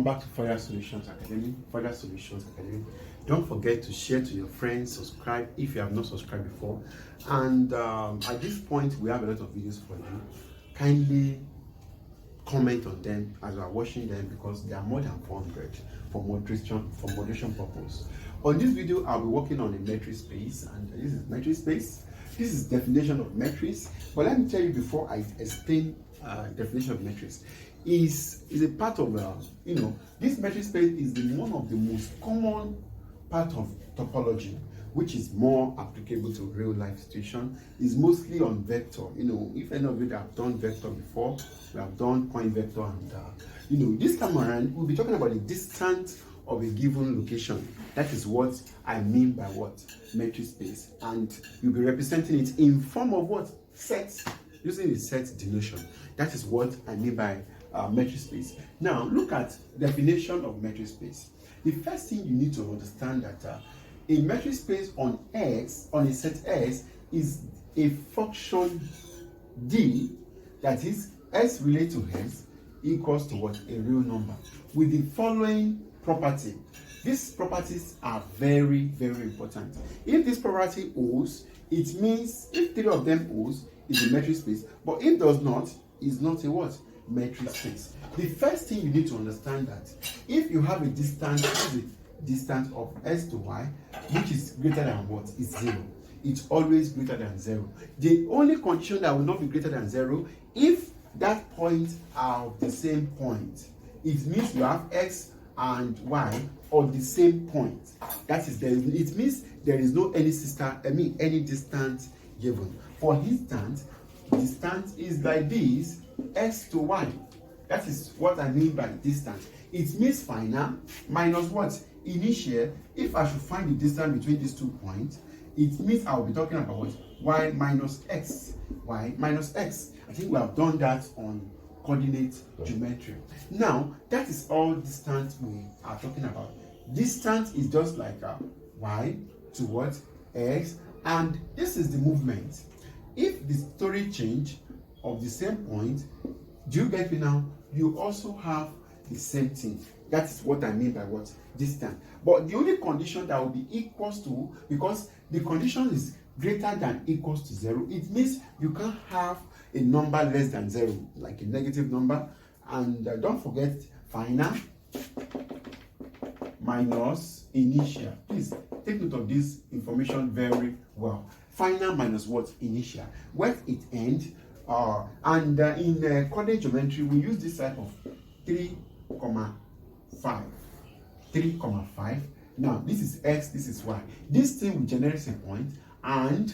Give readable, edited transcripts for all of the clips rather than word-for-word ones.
Back to Further Solutions Academy. Don't forget to share to your friends, subscribe if you have not subscribed before. And at this point, we have a lot of videos for you. Kindly comment on them as you are watching them because they are more than 400 for moderation purpose. On this video, I'll be working on a metric space, and this is metric space. This is definition of metrics. But let me tell you before I explain definition of metrics. Is a part of this metric space is one of the most common part of topology, which is more applicable to real life situation. Is mostly on vector. If any of you have done vector before, we have done point vector, and this time around we'll be talking about the distance of a given location. That is what I mean by what metric space, and you'll be representing it in form of what sets, using the set denotation. That is what I mean by metric space. Now look at definition of metric space. The first thing you need to understand that a metric space on X, on a set X, is a function D, that is S related to S equals to what? A real number with the following property. These properties are very, very important. If this property holds, it means if three of them holds, it's a metric space, but if does not, it's not a what? Metric space. The first thing you need to understand that if you have a distance, the distance of S to Y, which is greater than what? Is 0. It's always greater than 0. The only condition that will not be greater than 0, if that point are of the same point, it means you have X and Y or the same point. That is, it means there is no any distance given. For instance, distance is like this, X to Y. That is what I mean by distance. It means final minus what? Initial. If I should find the distance between these 2 points, it means I will be talking about what? Y minus X. Y minus X. I think we have done that on coordinate geometry. Now, that is all distance we are talking about. Distance is just like Y to what? X. And this is the movement. If the story change of the same point, do you get me now? You also have the same thing. That is what I mean by what? Distance. But the only condition that will be equals to, because the condition is greater than equals to 0, it means you can't have a number less than 0, like a negative number. And don't forget final minus initial. Please take note of this information very well. Final minus what? Initial. Where it ends. In coordinate geometry, we use this type of 3,5. 3,5. Now, this is X, this is Y. This thing will generate a point, and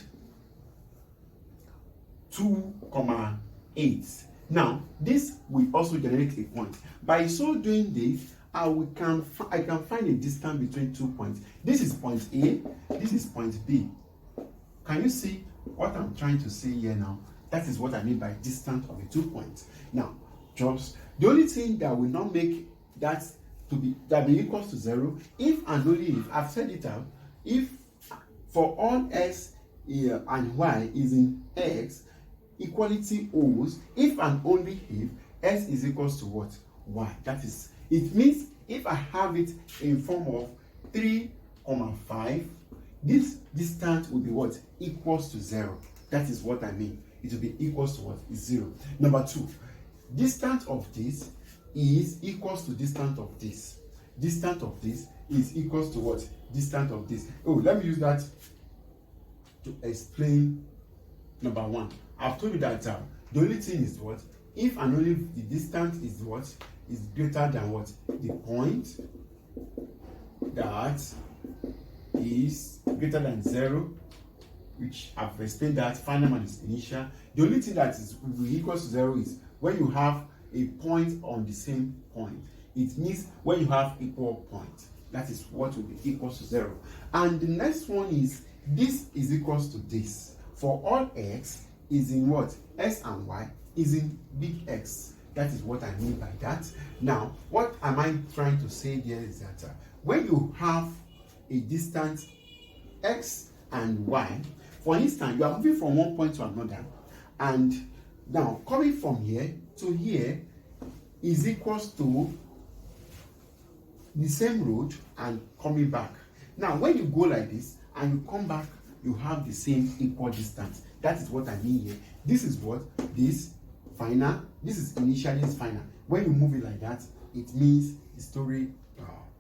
2,8. Now, this will also generate a point. By so doing this, I can find a distance between 2 points. This is point A, this is point B. Can you see what I'm trying to say here now? That is what I mean by distance of the 2 points. Now, just the only thing that will not make that be equals to 0, if and only if, I've said it out, if for all X and Y is in X, equality holds if and only if S is equals to what? Y. That is, it means if I have it in form of 3,5, this distance will be what? Equals to 0. That is what I mean. It will be equals to what? Is 0. Number 2, distance of this is equals to distance of this. Distance of this is equals to what? Distance of this. Oh, let me use that to explain number 1. I've told you that the only thing is what? If and only if the distance is what? Is greater than what? The point that is greater than 0, which I've explained that final minus initial. The only thing that is equals to 0 is when you have a point on the same point. It means when you have equal points. That is what will be equals to 0. And the next one is this is equals to this. For all X is in what? S and Y is in big X. That is what I mean by that. Now, what am I trying to say here is that when you have a distance X and Y, for instance, you are moving from one point to another, and now coming from here to here is equals to the same road and coming back. Now, when you go like this and you come back, you have the same equal distance. That is what I mean here. This is what this final. This is initially is final. When you move it like that, it means the story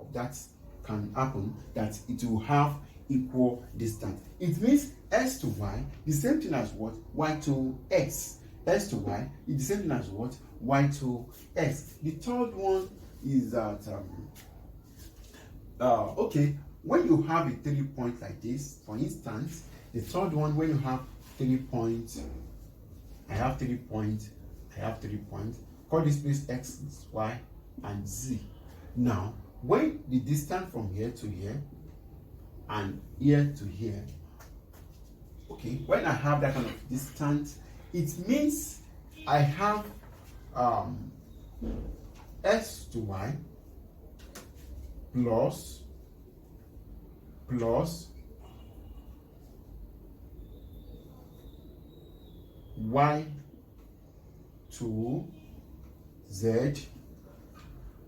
of that can happen, that it will have equal distance. It means s to y, the same thing as what? Y to x. S to y is the same thing as what? Y to x. The third one is that okay, when you have a 3 point like this, for instance, the third one, when you have 3 points, I have 3 points, I have 3 points, call this place x, y, and z. Now, when the distance from here to here and here to here, okay, when I have that kind of distance, it means I have s to y plus y to z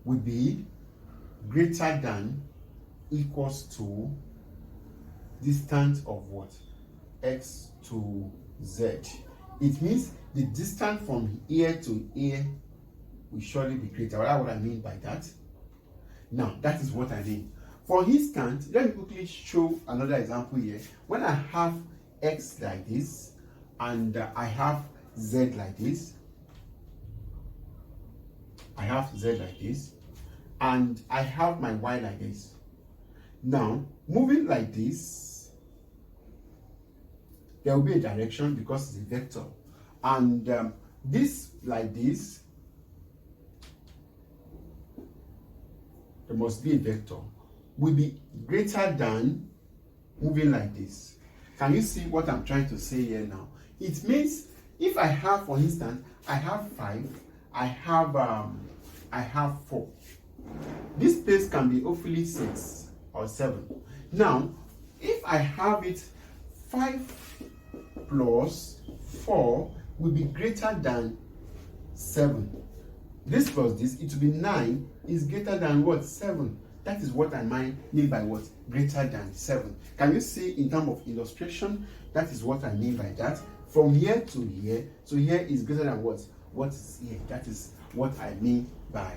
will be greater than equals to distance of what? X to z. It means the distance from here to here will surely be greater. That's what I mean by that. Now, that is what I mean. For instance, let me quickly show another example here. When I have x like this and I have z like this, I have z like this, and I have my y like this. Now, moving like this, there will be a direction because it's a vector. And this like this, there must be a vector, will be greater than moving like this. Can you see what I'm trying to say here now? It means if I have, for instance, I have 5, I have 4. This place can be hopefully 6 or 7. Now, if I have it 5 plus 4 will be greater than 7. This plus this, it will be 9 is greater than what? 7. That is what I mean by what? Greater than 7. Can you see in terms of illustration? That is what I mean by that. From here to here, so here is greater than what? What is here? That is what I mean by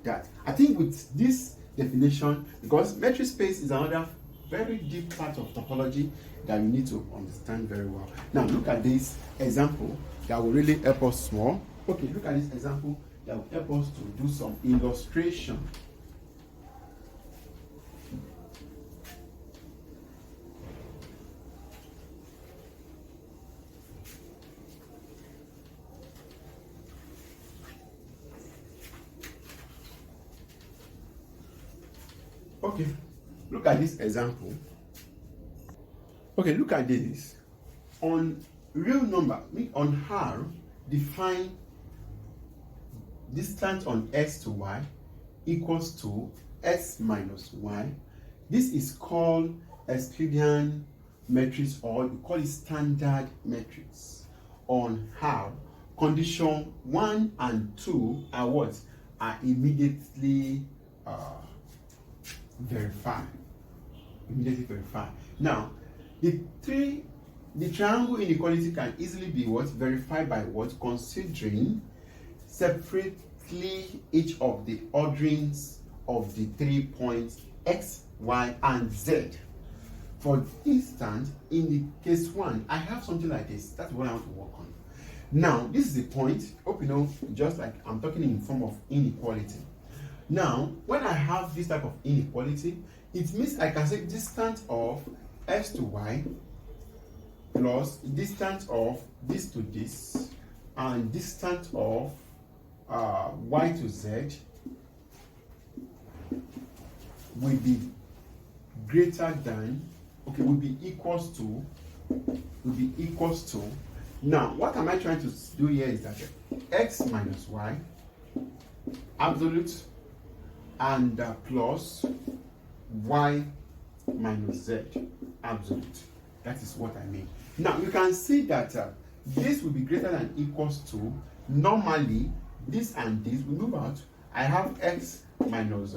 that. I think with this definition, because metric space is another very deep part of topology that you need to understand very well. Now look at this example that will really help us small. Okay, look at this example that will help us to do some illustration. Okay, look at this example. Okay, look at this. On real number, on R, define distance on x to y equals to x minus y. This is called Euclidean matrix, or we call it standard matrix. On R, condition 1 and 2 are what? Are immediately verified. Immediately verified. Now, the triangle inequality can easily be what? Verified by what? Considering separately each of the orderings of the 3 points x, y, and z. For instance, in the case 1, I have something like this. That's what I want to work on. Now, this is the point. Hope you know, just like I'm talking in form of inequality. Now, when I have this type of inequality, it means I can say distance of x to y plus distance of this to this and distance of y to z will be greater than, okay, will be equals to, now what am I trying to do here is that x minus y absolute and plus y minus z absolute. That is what I mean. Now you can see that this will be greater than equals to, normally this and this will move out. I have x minus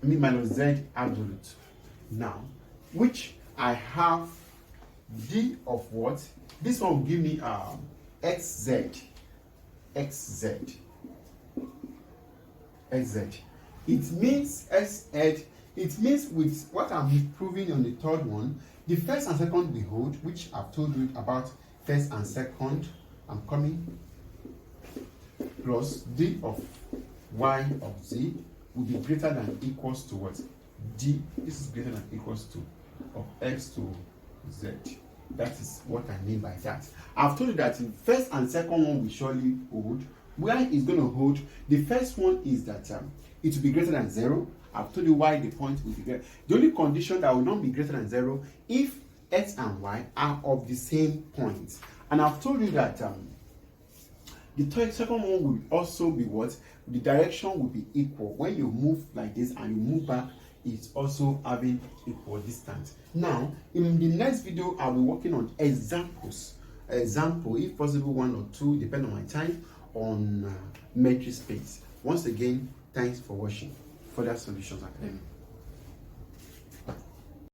minus z absolute. Now, which I have d of what? This one will give me xz. It means xz. It means with what I'm proving on the third one, the first and second we hold, which I've told you about first and second. I'm coming plus d of y of z will be greater than equals to what? D. This is greater than equals to of x to z. That is what I mean by that. I've told you that the first and second one will surely hold. Why is going to hold? The first one is that it will be greater than 0. I've told you why the point will be greater. The only condition that will not be greater than 0 if x and y are of the same point. And I've told you that the second one will also be what? The direction will be equal. When you move like this and you move back, it's also having equal distance. Now, in the next video, I'll be working on examples. Example, if possible, 1 or 2, depending on my time, on metric space. Once again, thanks for watching Further Solutions Academy.